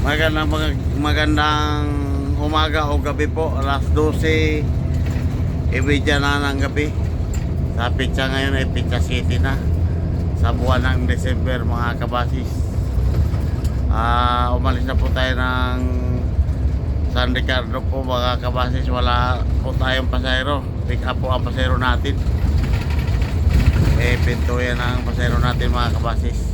Magandang umaga o gabi po. Alas 12 ibidya na ng gabi. Sa pitsa ngayon ay pitsa 7 na sa buwan ng December, mga kabasis. Umalis na po tayo ng San Ricardo po, mga kabasis. Wala po tayong pasayro. Pick up po ang pasayro natin. Pinto yan ang pasayro natin, mga kabasis.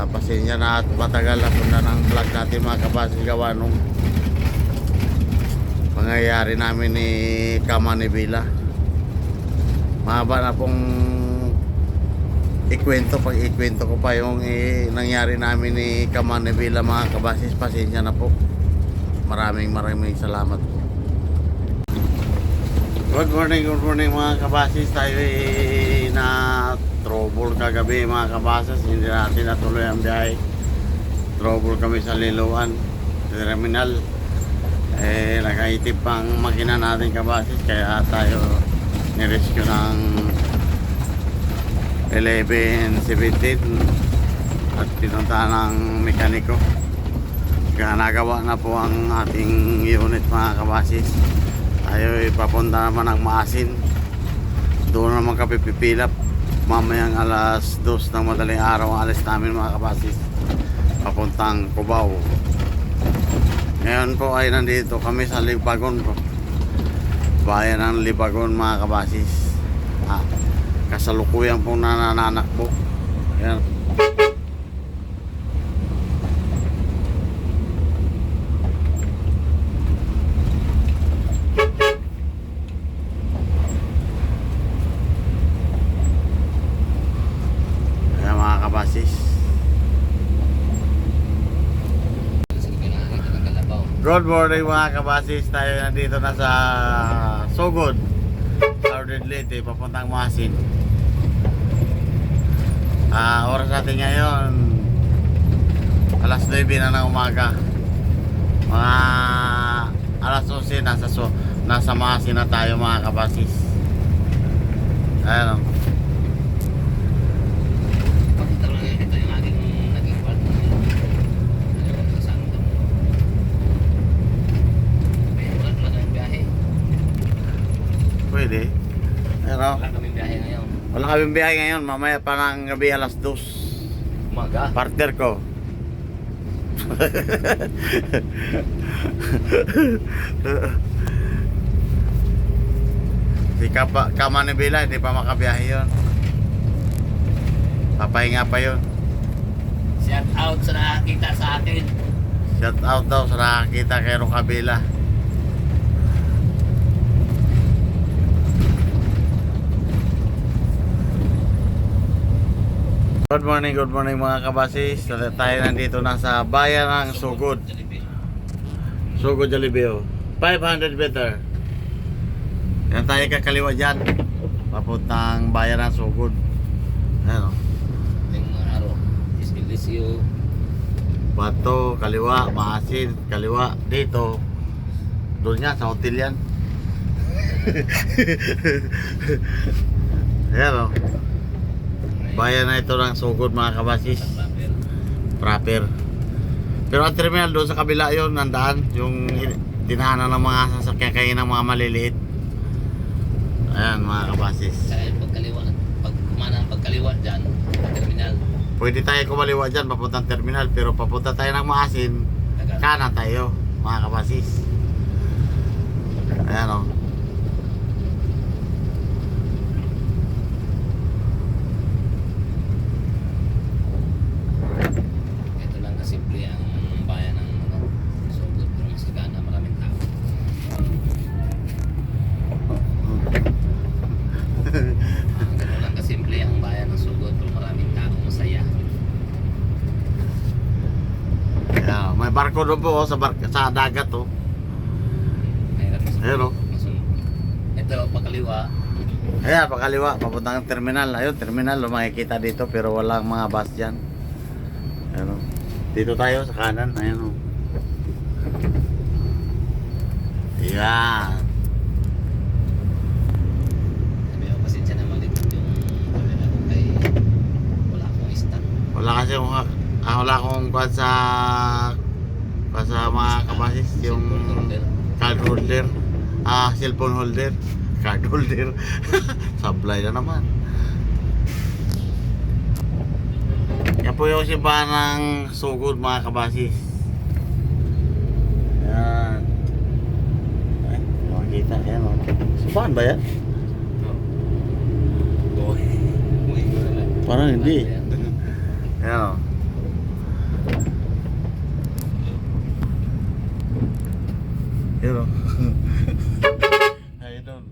Pasensya na at matagal na sundan ang vlog natin, mga kabasis, gawa nung pangyayari namin ni Kamanibila. Mahaba na pong ikwento, pag ikwento ko pa yung nangyari namin ni Kamanibila, mga kabasis. Pasensya na po. Maraming salamat po. Good morning mga kabasis. Tayo na trouble kagabi, mga kabasis. Hindi natin natuloy ang biyahe. Trouble kami sa Liloan terminal. Nakaitip pang makina natin, kabasis. Kaya tayo nirescue ng 11:17 at pinunta ng mekaniko. Kaya nagawa na po ang ating unit, mga kabasis. Tayo ipapunta naman ng Maasin. Doon naman kami pipilap. Mamayang alas 2 ng madaling araw ang alis namin, mga kabasis, papuntang Cubao. Ngayon po ay nandito kami sa Libagon po, bayan ng Libagon, mga kabasis. Kasalukuyan pong nanananak po. Ayan. Good morning, mga kabasis. Tayo nandito na sa Sogod, Southern Leyte, papuntang Maasin. Oras natin ngayon alas 9 na ng umaga. Mga alas 11 nasa Maasin na tayo, mga kabasis. Ayan. Pwede. Pero wala kaming biyahe ngayon. Wala kaming biyahe ngayon. Mamaya pa ng gabi alas 2 umaga. Partner ko. Si Kamanibila hindi pa makabiyahe yun. Papahinga pa yun. Shout out sa nakakita sa atin. Shout out daw sa nakakita kay Rocabila. Good morning mga kabasis. Tayo nandito na sa bayan ng Sogod. Sogod Jollibee. 500 meter. Yan tayo kakaliwa dyan, papuntang bayan ng Sogod. Ayan o. Yung araw, Ispilisyo. Bato, kaliwa, Maasin, kaliwa. Dito, doon yan, sa hotel yan. Ayan o. Bayan na ito ng Sogod, mga kabasis. Proper. Pero ang terminal doon sa kabila yun, nandaan. Yung dinaanan ng mga sasakyan kayo ng mga maliliit. Ayan, mga kabasis. Dahil pagkaliwa, pag kumana ang pagkaliwa dyan, terminal. Pwede tayo kumaliwa dyan, papuntang terminal. Pero papunta tayo ng Maasin, kanan tayo, mga kabasis. Ayan o. May barko doon po sa dagat oh. Ayun oh. Ito pakaliwa. Ayan, pakaliwa, papuntang terminal. Ayun, terminal, makikita dito pero walang mga bus dyan. Ayun oh. Dito tayo sa kanan. Ayun oh. Ayan. Wala kasi wala akong kuha sa mga kabasis, yung card holder, cellphone holder, card holder. Sablay na naman. Yan po yung simbahan ng Sugod, mga kabasis. Yan. Ay, makikita. Yan o. Simbahan ba yan? Parang hindi. Yan o. Yan o. Ay, doon.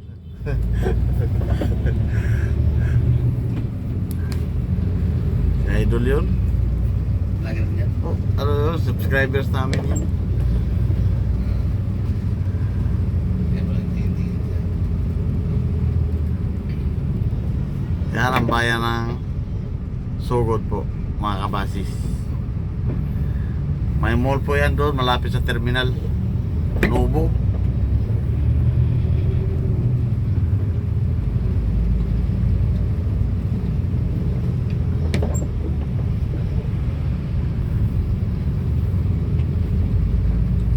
Idol yun? Lagi rin yan. Oh, ano yun? Subscribers namin yun. Kaya pala hindi. Yan ang bayan ng Sugod po, mga kabasis. May mall po yan doon, malapit sa terminal Nubo.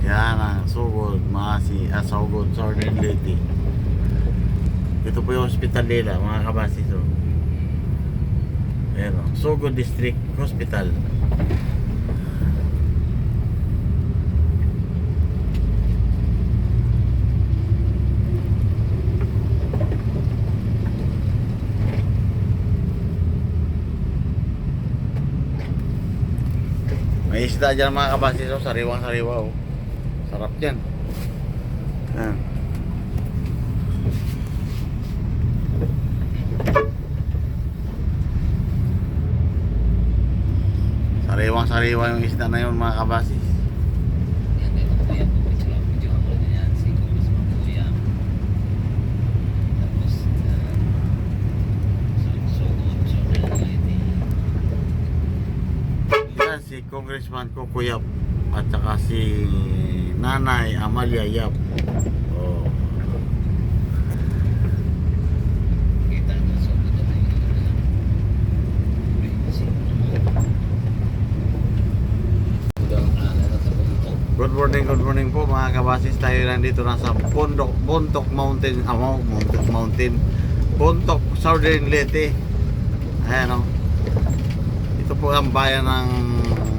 Yan ang Sugod, Sugod, Southern Leyte. Ito po yung hospital nila, mga kabasis. Oh. Ayan o, Sugod District Hospital. May isda dyan, mga kabasis. Oh, sariwang-sariwa. Oh. Sarap yan. Ayan. Sariwang-sariwa yung isda na yun, mga kabasis. Yan kayo mga kuya po. Medyo ako rin yan. Si Kumis mga kuya. Tapos, Sugod, Southern Leyte. Yan si Congressman Kukuyap at saka si Nanay Amalia Yap. Oh. Kita na Sugod na yung Good morning po, mga kabasis. Tayo lang dito nasa Bontoc Mountain, Bontoc, Southern Leyte. Ayan o. Ito po ang bayan ng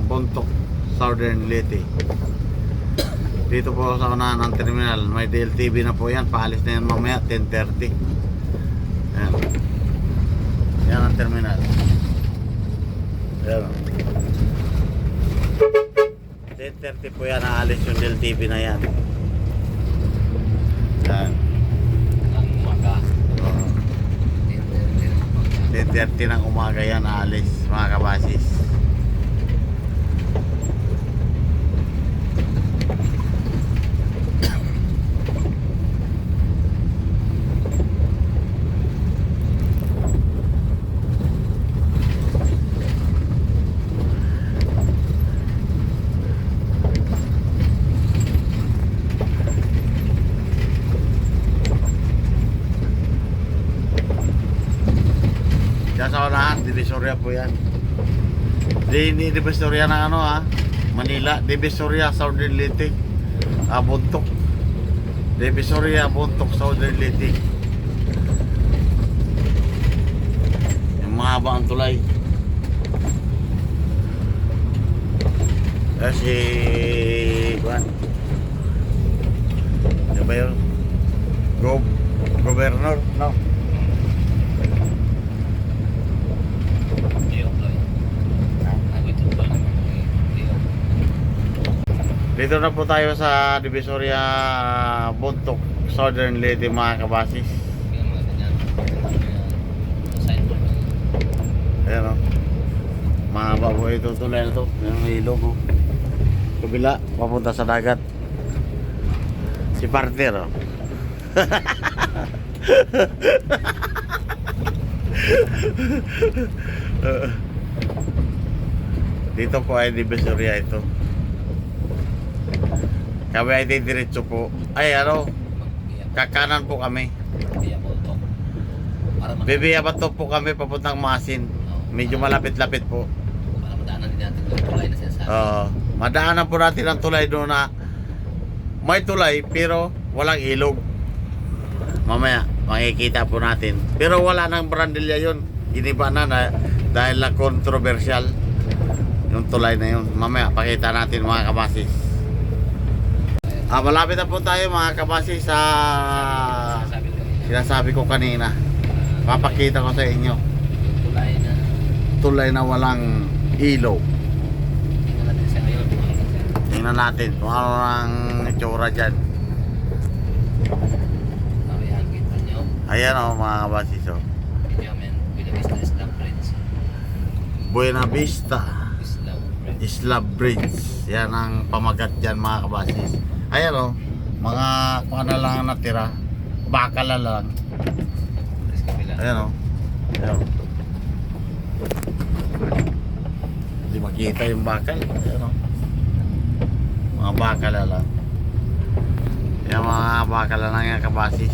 Bontoc, Southern Leyte. Dito po sa unahan ng terminal. May DLTV na po yan. Paalis na yan mamaya 10:30. Ayan. Yan ang terminal. Ayan o. 10:30 po yan, aalis yung DLTV na yan. Yan. ang umaga. Oh. 10:30 ng umaga yan, aalis, mga kabasis. Diyan sa unahan, Divisoria po yan. Di Divisoria ng ano ha, Manila, Divisoria, Southern Leyte. Bontoc. Divisoria, Bontoc, Southern Leyte. Yung mahaba ang tulay. Si Juan. Ano ba yun? Governor, no? Dito na po tayo sa Divisoria, Bontoc, Southern Leyte, mga kabasis. Ayan o. Mahaba po ito tulay na ito. Yung ilog o. Kabila, papunta sa dagat. Si partner o. Dito po ay Divisoria ito. Kami ay diretso po. Ay ano, kakanan po kami. Bibiya ba to po kami papuntang Masin. Medyo malapit-lapit po. daanan din natin yung tulay na sinasabi. Madaanan po natin ang tulay doon na may tulay pero walang ilog. Mamaya makikita po natin. Pero wala nang brandilya yun. Giniba na dahil na controversial yung tulay na yun. Mamaya pakita natin mga kabasis. Malapit na po tayo mga kabasis sa Sinasabi ko, sinasabi ko kanina. Papakita ko sa inyo. yung tulay na Tulay na walang ilaw. tingnan natin siya ngayon. Tingnan natin kung ano ang itsura dyan. Ayan, kita nyo. Ayan o mga kabasis o. Video men, Buena Vista Islam Bridge. Buena Vista Islam Bridge. Isla Bridge. Yan ang pamagat dyan mga kabasis. Ayan o. Mga kung ano lang ang natira. Bakal na lang. Tapos kabila. Ayan o. Ayan o. Hindi makita yung bakal. Ayan o. Mga bakal na lang. Yan mga bakal na lang yung kabasis.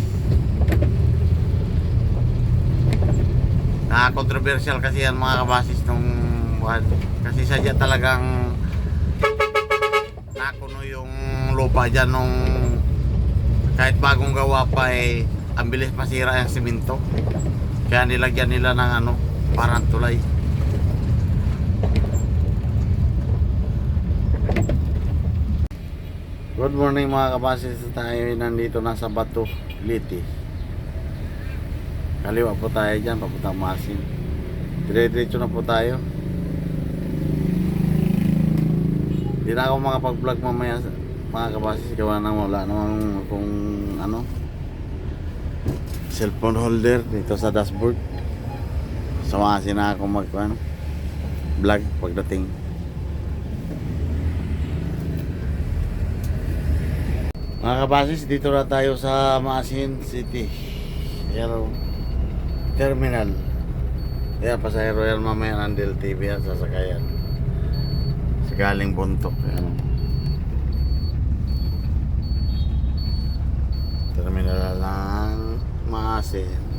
Controversial kasi yan mga kabasis nung buwan. Kasi sadya talagang nakuno yung lupa dyan nung kahit bagong gawa pa ang bilis masira yung simento. Kaya nilagyan nila ng parang tulay. Good morning mga kabasis. Tayo nandito na sa Bato, Liti. Kaliwa po tayo dyan, papuntang Masin. Dire-diretso na po tayo. Hindi na ako makapag-vlog mamaya mga kabasis. Gawa nang wala naman kung cellphone holder dito sa dashboard. Sa Masin na ako vlog pagdating. Mga kabasis, dito na tayo sa Masin City. Ayan, terminal. Ayan, pasahero yan mamaya ng DLTV yan, sasakayan. Sa galing Bontok. Ayan. Terminal lang Masin.